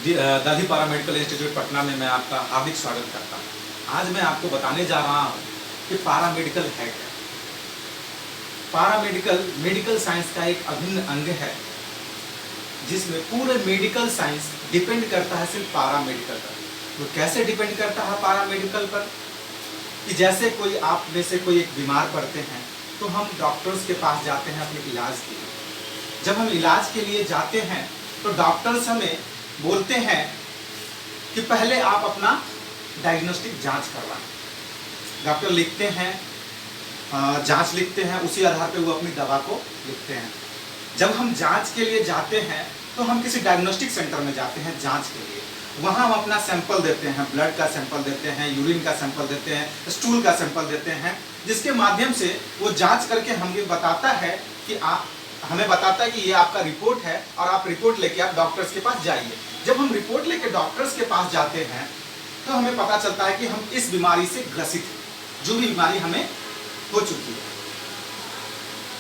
Delhi paramedical institute Patna में मैं आपका हार्दिक स्वागत करता हूँ। आज मैं आपको बताने जा रहा हूँ कि पैरामेडिकल है क्या। पैरामेडिकल मेडिकल साइंस का एक अभिन्न अंग है जिसमें पूरे मेडिकल साइंस डिपेंड करता है सिर्फ पैरामेडिकल पर। तो कैसे डिपेंड करता है पैरामेडिकल पर कि जैसे कोई आप में से कोई एक बीमार पड़ते हैं तो हम डॉक्टर्स के पास जाते हैं अपने इलाज के लिए। जब हम इलाज के लिए जाते हैं तो डॉक्टर्स हमें बोलते हैं कि पहले आप अपना डायग्नोस्टिक जांच करवाएं। डॉक्टर लिखते हैं, जांच लिखते हैं, उसी आधार पे वो अपनी दवा को लिखते हैं। जब हम जांच के लिए जाते हैं तो हम किसी डायग्नोस्टिक सेंटर में जाते हैं जांच के लिए। वहाँ हम अपना सैंपल देते हैं, ब्लड का सैंपल देते हैं, यूरिन का सैंपल देते हैं, स्टूल का सैंपल देते हैं, जिसके माध्यम से वो जांच करके हमें बताता है कि हमें बताता है कि ये आपका रिपोर्ट है और आप रिपोर्ट लेके आप डॉक्टर्स के पास जाइए। जब हम रिपोर्ट लेके डॉक्टर्स के पास जाते हैं तो हमें पता चलता है कि हम इस बीमारी से ग्रसित हैं, जो भी बीमारी हमें हो चुकी है।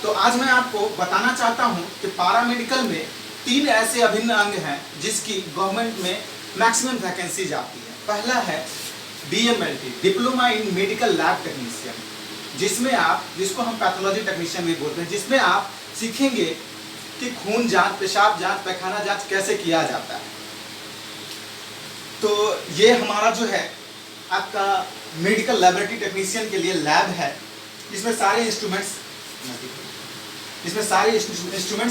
तो आज मैं आपको बताना चाहता हूं कि पैरामेडिकल में 3 ऐसे अभिन्न अंग हैं जिसकी गवर्नमेंट में मैक्सिमम वैकेंसीज आती है। पहला है DMLT, diploma in medical lab technician, जिसको हम पैथोलॉजी टेक्नीशियन भी बोलते हैं, जिसमें आप सीखेंगे कि खून जांच, पेशाब जांच, पैखाना जांच कैसे किया जाता है। तो ये हमारा जो है आपका मेडिकल लैबोरेटरी टेक्नीशियन के लिए लैब है। इसमें सारे इंस्ट्रूमेंट्स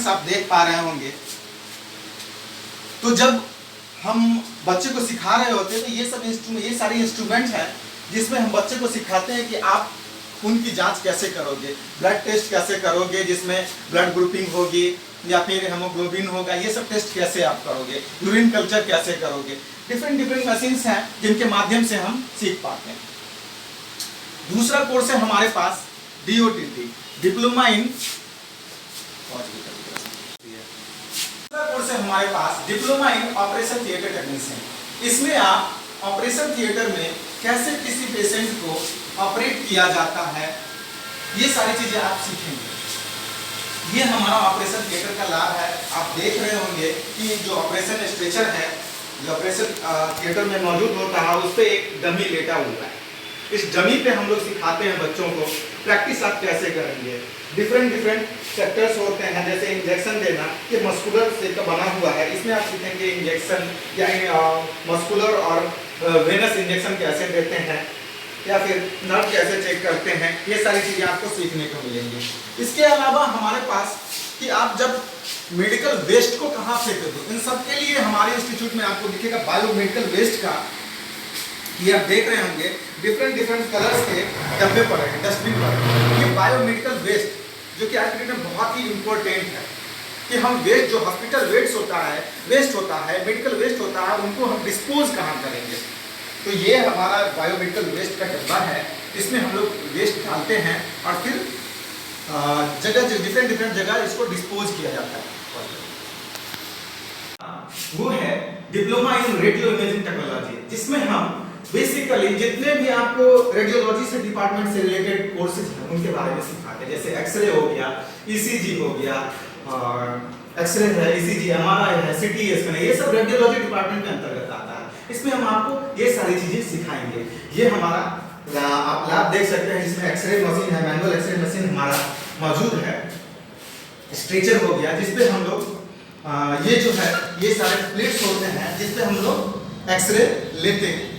आप देख पा रहे होंगे। तो जब हम बच्चे को सिखा रहे होते हैं तो ये सारे इंस्ट्रूमेंट हैं जिसमें हम बच्चे को सिखाते हैं कि आप खून की जांच कैसे करोगे, ब्लड टेस्ट कैसे करोगे, जिसमें ब्लड ग्रुपिंग होगी या फिर हेमोग्लोबिन होगा, ये सब टेस्ट कैसे आप करोगे, यूरिन कल्चर कैसे करोगे। डिफरेंट मशीन्स हैं जिनके माध्यम से हम सीख पाते हैं। दूसरा कोर्स है हमारे पास DOTT, डिप्लोमा इन कोर्स है हमारे पास diploma in operation theatre technician. इसमें आप ऑपरेशन थिएटर में कैसे किसी पेशेंट को ऑपरेट किया जाता है, ये सारी चीजें आप सीखेंगे। ये हमारा ऑपरेशन थिएटर का लैब है। आप देख रहे होंगे कि जो ऑपरेशन स्ट्रेचर है, जो ऑपरेशन थिएटर में मौजूद होता है, उस पर एक डमी लेटा हुआ है। इस डमी पे हम लोग सिखाते हैं बच्चों को प्रैक्टिस आप कैसे करेंगे। डिफरेंट सेक्टर्स होते हैं, जैसे इंजेक्शन देना, ये मस्कुलर से का बना हुआ है। इसमें आप सीखेंगे इंजेक्शन या मस्कुलर और वेनस इंजेक्शन कैसे देते हैं या फिर नर्व कैसे चेक करते हैं। ये सारी चीज़ें आपको सीखने को मिलेंगी। इसके अलावा हमारे पास कि आप जब मेडिकल वेस्ट को कहाँ फेंकते हो, इन सब के लिए हमारे इंस्टीट्यूट में आपको दिखेगा बायोमेडिकल वेस्ट का, ये आप देख रहे होंगे डिफरेंट कलर्स के डब्बे पड़े हैं, डस्टबिन पर। ये बायोमेडिकल वेस्ट जो कि आज के डेट में बहुत ही इम्पोर्टेंट है कि हम वेस्ट जो हॉस्पिटल वेस्ट होता है, मेडिकल वेस्ट होता है, उनको हम डिस्पोज कहाँ करेंगे। तो ये हमारा बायोमेडिकल वेस्ट का डब्बा है। इसमें हम लोग वेस्ट डालते हैं और फिर डिफरेंट जगह इसको डिस्पोज किया जाता है। वो है diploma in radio imaging technology, जिसमें हम बेसिकली जितने भी आपको रेडियोलॉजी से डिपार्टमेंट से रिलेटेड कोर्सेज हैं उनके बारे में सिखाते हैं। जैसे एक्सरे हो गया, ECG हो गया, और एक्सरे है, ECG, MRI है, CT स्कैन है, ये सब रेडियोलॉजी डिपार्टमेंट के अंतर्गत आता है। इसमें हम आपको ये सारी चीजें सिखाएंगे। ये हमारा आप लैब देख सकते हैं जिसमें एक्सरे मशीन है, मैनुअल एक्सरे मशीन हमारा मौजूद है। स्ट्रेचर हो गया जिसपे हम लोग ये जो है ये सारे प्लेट्स होते हैं जिसपे हम लोग एक्सरे लेते हैं।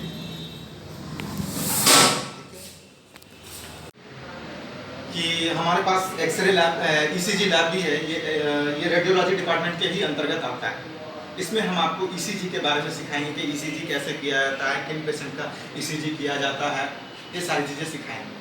कि हमारे पास एक्सरे लैब, ECG लैब भी है। ये रेडियोलॉजी डिपार्टमेंट के ही अंतर्गत आता है। इसमें हम आपको ECG के बारे में सिखाएंगे कि ECG कैसे किया जाता है, किन पेशेंट का ECG किया जाता है, ये सारी चीज़ें सिखाएंगे।